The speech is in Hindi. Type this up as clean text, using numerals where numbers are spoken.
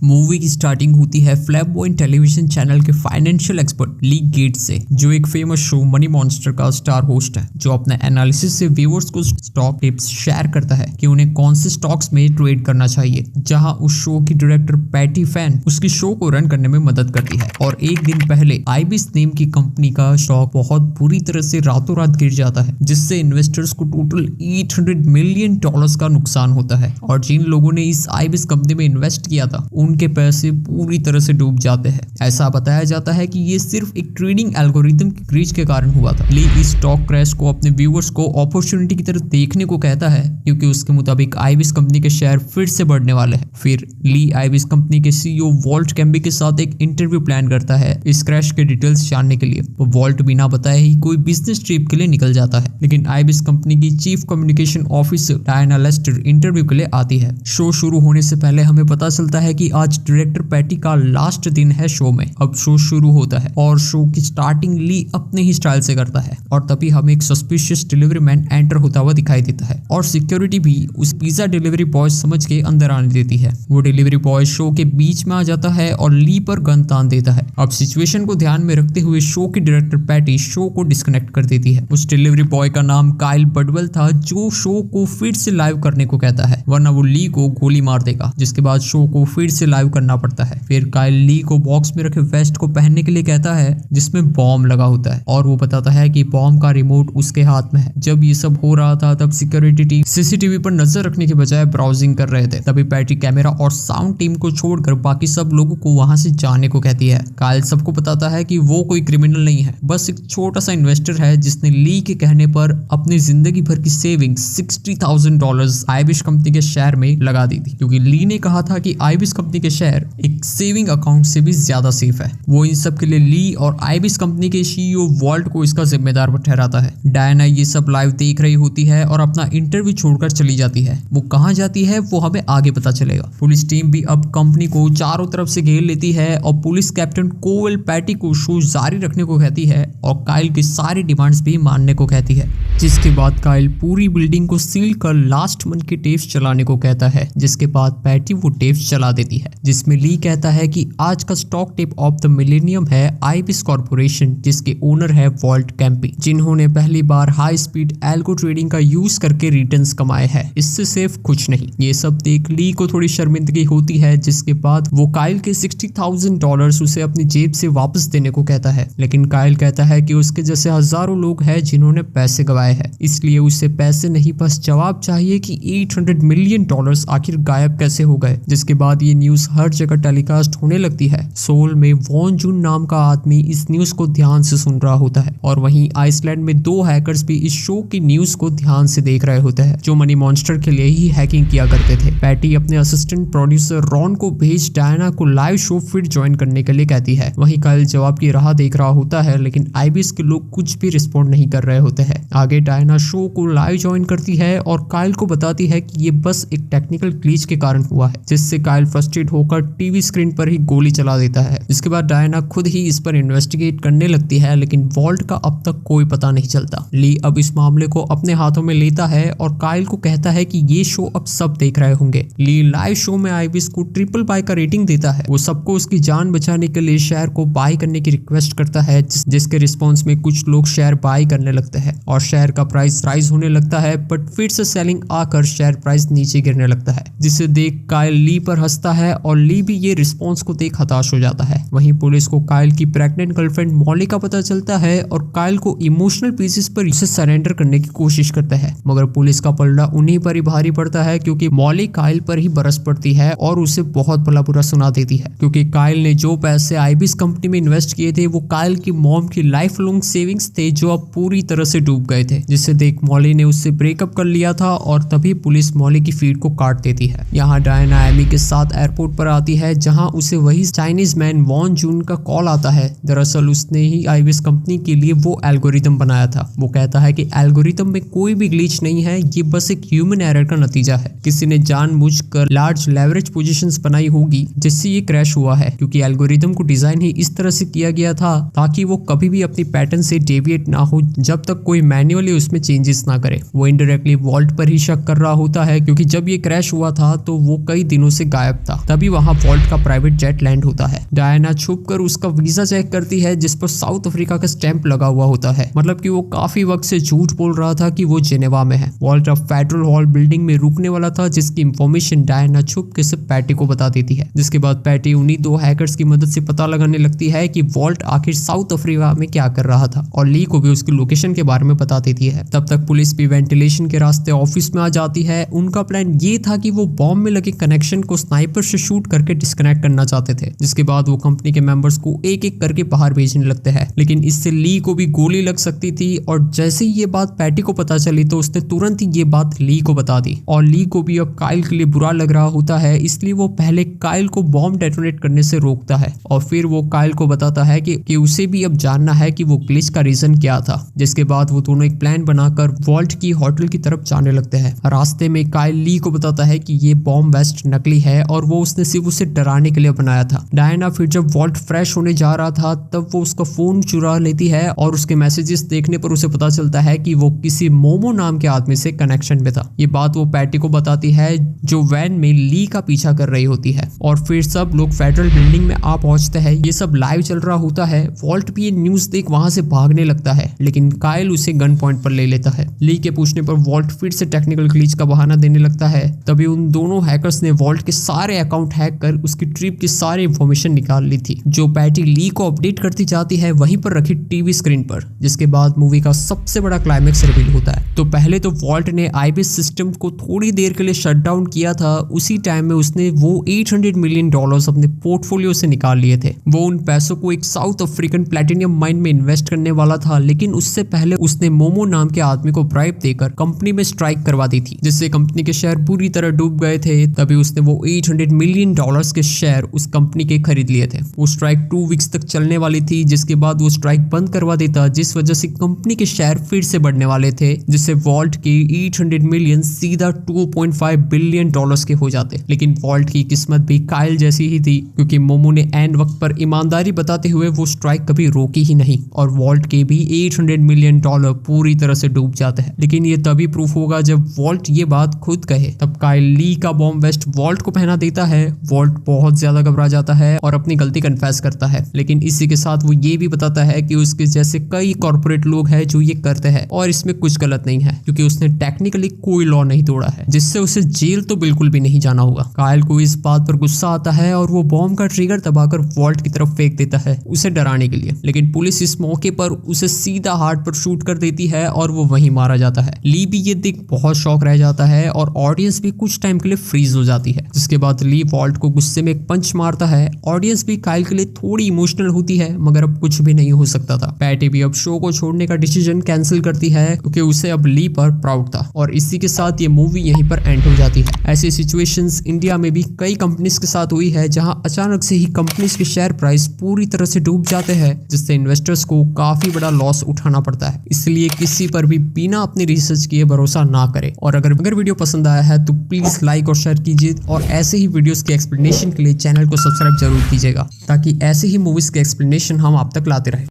मूवी की स्टार्टिंग होती है फ्लैशपॉइंट टेलीविजन चैनल के फाइनेंशियल एक्सपर्ट ली गेट्स से, जो एक फेमस शो मनी मॉन्स्टर का स्टार होस्ट है, जो अपने एनालिसिस से व्यूअर्स को स्टॉक टिप्स शेयर करता है कि उन्हें कौन से स्टॉक्स में ट्रेड करना चाहिए। जहां उस शो की डायरेक्टर पैटी फैन उसकी शो को रन करने में मदद करती है। और एक दिन पहले आईबिस नेम की कंपनी का स्टॉक बहुत बुरी तरह से रातों रात गिर जाता है, जिससे इन्वेस्टर्स को टोटल $800 मिलियन का नुकसान होता है। और जिन लोगों ने इस आईबिस कंपनी में इन्वेस्ट किया था, उनके पैसे पूरी तरह से डूब जाते हैं। ऐसा बताया जाता है कि ये सिर्फ एक ट्रेडिंग एल्गोरिथम की ग्लिच के कारण हुआ था। ली इस स्टॉक क्रैश को अपने व्यूअर्स को अपॉर्चुनिटी की तरह देखने को कहता है, क्योंकि उसके मुताबिक आईबिस कंपनी के शेयर फिर से बढ़ने वाले हैं। फिर ली आईबिस कंपनी के सीईओ वॉल्ट कैम्बी के साथ एक इंटरव्यू प्लान करता है इस क्रैश के डिटेल्स जानने के लिए। वो वॉल्ट बिना बताए ही कोई बिजनेस ट्रिप के लिए निकल जाता है, लेकिन आईबिस कंपनी की chief communication officer Diana Lester interview के लिए आती है। शो शुरू होने से पहले हमें पता चलता है कि आज डायरेक्टर पैटी का लास्ट दिन है शो में। अब शो शुरू होता है और शो की स्टार्टिंग ली अपने ही स्टाइल से करता है, और तभी हमें एक सस्पिशियस डिलीवरी मैन एंटर होता हुआ दिखाई देता है। और सिक्योरिटी भी उस पिज्जा डिलीवरी बॉय समझ के अंदर आने देती है। वो डिलीवरी बॉय शो के बीच में आ जाता है और ली पर गन तान देता है। अब सिचुएशन को ध्यान में रखते हुए शो की डायरेक्टर पैटी शो को डिस्कनेक्ट कर देती है। उस डिलीवरी बॉय का नाम काइल बडवेल था, जो शो को फिर से लाइव करने को कहता है, वरना वो ली को गोली मार देगा। जिसके बाद शो को फिर से लाइव करना पड़ता है। फिर काइल ली को बॉक्स में रखे वेस्ट को पहनने के लिए कहता है, जिसमें बॉम्ब लगा होता है, और वो बताता है कि बॉम्ब का रिमोट उसके हाथ में है। जब ये सब हो रहा था, तब सिक्योरिटी टीम सीसीटीवी पर नजर रखने के बजाय ब्राउजिंग कर रहे थे। तभी पैटी कैमरा और साउंड टीम को छोड़कर बाकी सब लोगों को वहां से जाने को कहती है। काइल सबको बताता है कि वो कोई क्रिमिनल नहीं है, बस एक छोटा सा इन्वेस्टर है जिसने ली के कहने पर अपनी जिंदगी भर की सेविंग $60,000 आईबिस कंपनी के शेयर में लगा दी थी, क्योंकि ली ने कहा था कि आईबिस कंपनी के शेयर एक सेविंग अकाउंट से भी ज्यादा सेफ है। वो इन सब के लिए ली और आईबिस कंपनी के सीईओ वॉल्ट को इसका जिम्मेदार ठहराता है। डायना ये सब लाइव देख रही होती है और अपना इंटरव्यू छोड़कर चली जाती है। वो कहाँ जाती है वो हमें आगे पता चलेगा। पुलिस टीम भी अब कंपनी को चारों तरफ से घेर लेती है और पुलिस कैप्टन कोवेल पैटी को शो जारी रखने को कहती है और काइल की सारी डिमांड्स भी मानने को कहती है। जिसके बाद काइल पूरी बिल्डिंग को सील कर लास्ट मंथ के टेप्स चलाने को कहता है, जिसके बाद पैटी वो टेप्स चला देती है, जिसमें ली कहता है कि आज का stock tip of the millennium है आईबिस कॉर्पोरेशन, जिसके ओनर है वॉल्ट कैम्पी, जिन्होंने पहली बार हाई स्पीड एल्गो ट्रेडिंग का यूज करके रिटर्न्स कमाए हैं। इससे सिर्फ कुछ नहीं। ये सब देख ली को थोड़ी शर्मिंदगी होती है, जिसके बाद वो काइल के $60,000 उसे अपनी जेब से वापस देने को कहता है। लेकिन काइल कहता है कि उसके जैसे हजारों लोग हैं जिन्होंने पैसे गंवाए हैं, इसलिए उसे पैसे नहीं बस जवाब चाहिए कि $800 मिलियन आखिर गायब कैसे हो गए। जिसके बाद ये न्यूज हर जगह टेलीकास्ट होने लगती है। सोल में वॉन जून नाम का आदमी इस न्यूज को ध्यान से सुन रहा होता है, और वहीं आइसलैंड में 2 हैकर्स भी इस शो की न्यूज को ध्यान से देख रहे होते हैं, जो मनी मॉन्स्टर के लिए ही हैकिंग किया करते थे। पैटी अपने असिस्टेंट प्रोड्यूसर रॉन को भेज डायना को लाइव शो फिर ज्वाइन करने के लिए कहती है। वहीं काइल जवाब की राह देख रहा होता है, लेकिन आईबिस के लोग कुछ भी रिस्पॉन्ड नहीं कर रहे होते हैं। आगे डायना शो को लाइव ज्वाइन करती है और काइल को बताती है कि ये बस एक टेक्निकल ग्लिच के कारण हुआ है, जिससे काइल फ्रस्ट्रेट होकर टीवी स्क्रीन पर ही गोली चला देता है। इसके बाद डायना खुद ही इस पर इन्वेस्टिगेट करने लगती है, लेकिन वॉल्ट का अब तक कोई पता नहीं चलता। ली अब इस मामले को अपने हाथों में लेता है और काइल को कहता है कि ये शो अब सब देख रहे होंगे। ली लाइव शो में आईबिस को ट्रिपल बाय का रेटिंग देता है। वो सबको उसकी जान बचाने के लिए शेयर को बाय करने की रिक्वेस्ट करता है, जिसके रिस्पॉन्स में कुछ लोग शेयर बाय करने लगते हैं और शेयर का प्राइस राइज होने लगता है, बट फिर से सेलिंग आकर शेयर प्राइस नीचे गिरने लगता है, जिसे देख काइल ली पर हंसता है और ली भी ये रिस्पॉन्स को देख हताश हो जाता है। वहीं पुलिस को काइल की प्रेग्नेंट गर्लफ्रेंड मॉली का पता चलता है और काइल को इमोशनल बेसिस पर उसे सरेंडर करने की कोशिश करता है, मगर पुलिस का पलड़ा उन्हीं पर ही भारी पड़ता है, क्योंकि मॉली काइल पर ही बरस पड़ती है और उसे बहुत भला बुरा सुना देती है, क्योंकि काइल ने जो पैसे आईबिस कंपनी में इन्वेस्ट किए थे वो काइल की मॉम की लाइफ लॉन्ग सेविंग्स थे, जो अब पूरी तरह से डूब गए थे। जिसे देख मॉली ने उससे ब्रेकअप कर लिया था और तभी पुलिस मॉली की फीड को काट देती है। यहाँ डायना एमी के साथ एयरपोर्ट पर आती है, जहाँ उसे वही चाइनीज मैन वॉन जून का कॉल आता है। दरअसल उसने ही आईबिस कंपनी के लिए वो एल्गोरिथम बनाया था। वो कहता है कि एल्गोरिथम में कोई भी ग्लिच नहीं है, ये बस एक ह्यूमन एरर का नतीजा है। किसी ने जानबूझकर लार्ज लेवरेज पोजीशंस बनाई होगी जिससे ये क्रैश हुआ है, क्योंकि एल्गोरिथम को डिजाइन ही इस तरह से किया गया था ताकि वो कभी भी अपनी पैटर्न से डेविएट ना हो जब तक कोई मैन्युअली उसमें चेंजेस ना करे। वो इनडायरेक्टली वॉल्ट पर ही शक कर रहा होता है, क्योंकि जब ये क्रैश हुआ था तो वो कई दिनों से गायब था। तभी वहाँ वॉल्ट का प्राइवेट जेट लैंड होता है। डायना छुपकर उसका वीजा चेक करती है जिस पर साउथ अफ्रीका का स्टैंप लगा हुआ होता है, मतलब कि वो काफी वक्त से झूठ बोल रहा था कि वो जेनेवा में है। वॉल्ट अब फेडरल हॉल बिल्डिंग में रुकने वाला था, जिसकी इंफॉर्मेशन डायना छुपके से पैटी को बता देती है। जिसके बाद पैटी उन्हीं दो हैकर्स की मदद से पता लगाने लगती है कि वॉल्ट आखिर साउथ अफ्रीका में क्या कर रहा था और ली को भी उसकी लोकेशन के बारे में बता देती है। तब तक पुलिस भी वेंटिलेशन के रास्ते ऑफिस में आ जाती है। उनका प्लान ये था कि वो बॉम्ब में लगे कनेक्शन को स्नाइपर से शूट करके डिस्कनेक्ट करना चाहते थे। जिसके बाद वो कंपनी के मेंबर्स को एक एक करके बाहर भेजने लगते हैं, लेकिन इससे ली को भी गोली लग सकती थी। और जैसे ही ये बात पैटी को पता चली तो उसने तुरंत ही ये बात ली को बता दी। और ली को भी अब काइल के लिए बुरा लग रहा होता है, इसलिए वो पहले काइल को बॉम्ब डेटोनेट करने से रोकता है और फिर वो काइल को बताता है कि उसे भी अब जानना है कि वो ग्लिच का रीजन क्या था। जिसके बाद वो दोनों एक प्लान बनाकर वॉल्ट की होटल की तरफ जाने लगते हैं। रास्ते में काइल ली को बताता है कि ये बॉम्ब वेस्ट नकली है और वो उसने सिर्फ उसे डराने के लिए बनाया था। डायना फिर जब वॉल्ट फ्रेश होने जा रहा था तब वो उसका फोन चुरा लेती है और उसके मैसेजेस देखने पर उसे पता चलता है कि वो किसी मोमो नाम के आदमी से कनेक्शन में था। ये बात वो पैटी को बताती है जो वैन में ली का पीछा कर रही होती है। और फिर सब लोग फेडरल बिल्डिंग में आ पहुंचते हैं। ये सब लाइव चल रहा होता है। वॉल्ट भी ये न्यूज देख वहां से भागने लगता है, लेकिन काइल उसे गन पॉइंट पर ले लेता है। ली के पूछने पर वॉल्ट फिर से टेक्निकल ग्लिच का बहाना देने लगता है। तभी उन दोनों हैकर्स ने वॉल्ट के सारे अकाउंट हैक कर उसकी ट्रिप की सारी इंफॉर्मेशन निकाल ली थी, जो पैटी ली को अपडेट करती जाती है वहीं पर रखी टीवी स्क्रीन पर। जिसके बाद मूवी का सबसे बड़ा क्लाइमेक्स रिवील होता है। तो पहले तो वॉल्ट ने आईबीएस सिस्टम को थोड़ी देर के लिए शट डाउन किया था। उसी टाइम में उसने वो $800 मिलियन अपने पोर्टफोलियो से निकाल लिए थे। वो उन पैसों को एक साउथ अफ्रीकन प्लैटिनियम माइन में इन्वेस्ट करने वाला था, लेकिन उससे पहले उसने मोमो नाम के आदमी को ब्राइब देकर कंपनी में स्ट्राइक करवा दी थी, जिससे कंपनी के शेयर पूरी तरह डूब गए थे। तभी उसने वो $800 मिलियन के शेयर उस कंपनी के खरीद लिए थे। वो स्ट्राइक 2 वीक्स तक चलने वाली थी, जिसके बाद वो स्ट्राइक बंद करवा देता, जिस वजह से कंपनी के शेयर फिर से बढ़ने वाले थे, जिससे वॉल्ट के $800 मिलियन सीधा $2.5 बिलियन के हो जाते। लेकिन वॉल्ट की किस्मत भी काइल जैसी ही थी, क्योंकि मोमो ने एंड वक्त पर ईमानदारी बताते हुए वो स्ट्राइक कभी रोकी ही नहीं और वॉल्ट के भी $800 मिलियन पूरी तरह से डूब जाते हैं। लेकिन ये तभी प्रूफ होगा जब वॉल्ट ये बात खुद कहे। तब काइल ली का बॉम्ब वेस्ट वॉल्ट को पहना देता है। वॉल्ट बहुत ज्यादा घबरा जाता है और अपनी गलती कन्फेस करता है, लेकिन इसी के साथ वो ये भी बताता है कि उसके जैसे कई कॉर्पोरेट लोग हैं जो ये करते हैं और इसमें कुछ गलत नहीं है, क्योंकि उसने टेक्निकली कोई लॉ नहीं तोड़ा है, जिससे उसे जेल तो बिल्कुल भी नहीं जाना होगा। काइल को इस बात पर गुस्सा आता है और वो बॉम्ब का ट्रिगर दबाकर वॉल्ट की तरफ फेंक देता है उसे डराने के लिए। लेकिन पुलिस इस मौके पर उसे सीधा हार्ट पर शूट कर देती है और वो वहीं मारा जाता है। ली भी ये देख बहुत शॉक रह जाता है और ऑडियंस भी कुछ टाइम के लिए फ्रीज हो जाती है। जिसके बाद ली वॉल्ट को गुस्से में एक पंच मारता है। ऑडियंस भी काइल के लिए थोड़ी इमोशनल होती है, मगर अब कुछ भी नहीं हो सकता था। पैटी भी अब शो को छोड़ने का डिसीजन कैंसिल करती है, क्योंकि उसे अब ली पर प्राउड था। और इसी के साथ ये मूवी यहीं पर एंड हो जाती है। ऐसी सिचुएशंस इंडिया में भी कई कंपनीज के साथ हुई है, जहां अचानक से ही कंपनीज के शेयर प्राइस पूरी तरह से डूब जाते हैं, जिससे इन्वेस्टर्स को काफी बड़ा लॉस उठाना पड़ता है। इसलिए किसी पर भी बिना अपनी रिसर्च किए भरोसा ना करें। और अगर वीडियो पसंद आया है तो प्लीज लाइक और शेयर कीजिए, और ऐसे ही वीडियोस के एक्सप्लेनेशन के लिए चैनल को सब्सक्राइब जरूर कीजिएगा, ताकि ऐसे ही मूवीज के एक्सप्लेनेशन हम आप तक लाते रहें।